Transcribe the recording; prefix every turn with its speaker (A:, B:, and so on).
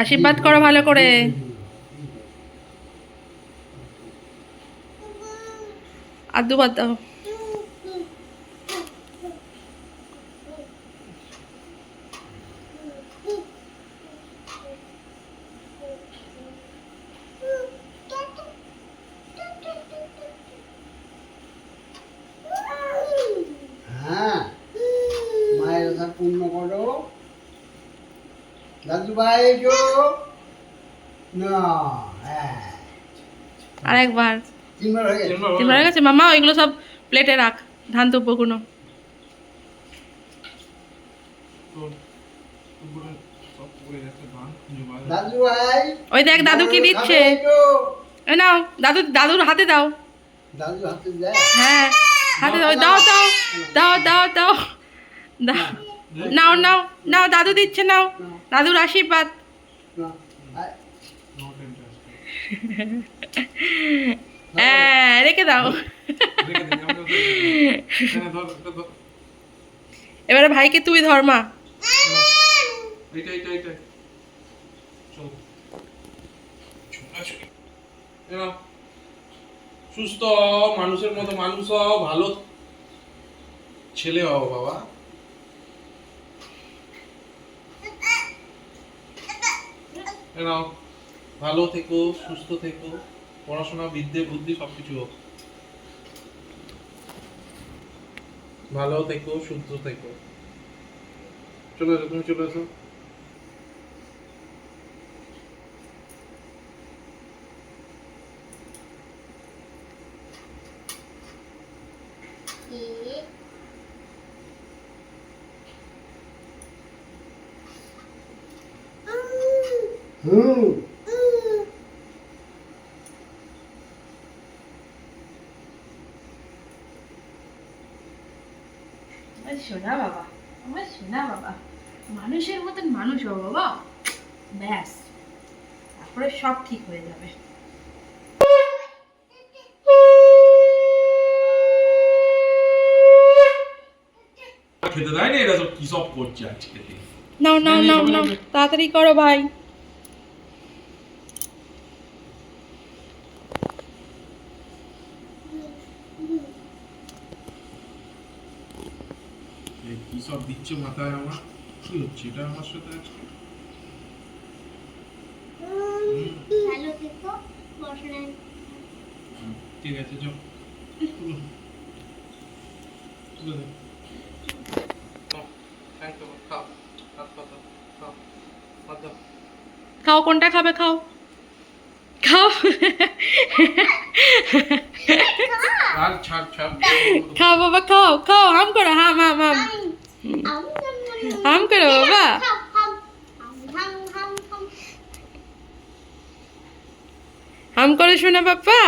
A: আশীর্বাদ করো ভালো করে। আর দুবার দাও।
B: মায়ের কথা পূর্ণ করো দাদু ভাই গো না।
A: আরেকবার।
B: তিনবার হয়ে গেছে।
A: তিনবার হয়ে গেছে মামা, ওইগুলো সব প্লেটে রাখ, ধান দুব্বগুলো।
B: দাদু ভাই
A: ওই দেখ দাদু কি দিচ্ছে। এই নাও দাদু, দাদুর হাতে দাও।
B: দাদু হাতে দেয়।
A: হ্যাঁ হাতে দাও, দাও দাও দাও দাও দাও দাও। নাও নাও নাও, দাদু দিচ্ছে, নাও দাদুর আশীর্বাদ। হ্যাঁ রেখে দাও। এবারে ভাইকে তুই ধর মা।
C: সুস্থ হও, মানুষের মতো মানুষ হও, ভালো ছেলে হও বাবা। এনাও ভালো থেকো, সুস্থ থেকো, পড়াশোনা বিদ্যে বুদ্ধি সবকিছু হোক। ভালো থেকো, সুস্থ থেকো। চলে এসো, তুমি চলে এসো।
A: শোনা বাবা, আমার শোনা বাবা, মানুষের মতন মানুষ হও বাবা, ব্যাস তারপরে সব ঠিক হয়ে যাবে।
C: খেতে দেয় না, এরা সব কি সব করছে আজকে।
A: নাও নাও নাও নাও, তাড়াতাড়ি করো ভাই।
C: কি সব দিচ্ছে মাথায় আমার, কি হচ্ছে এটা আমার সাথে আজকে।
D: ভালো থেকো, পড়াশোনায়
C: ঠিক আছে যাও।
A: খাও, কোনটা খাবে খাও, খাও
C: আর ছাড় ছাড়।
A: খাও বাবা, খাও খাও, হাম করো, হাম হাম হাম হাম করো বাবা, হাম করে শোনা বাবা।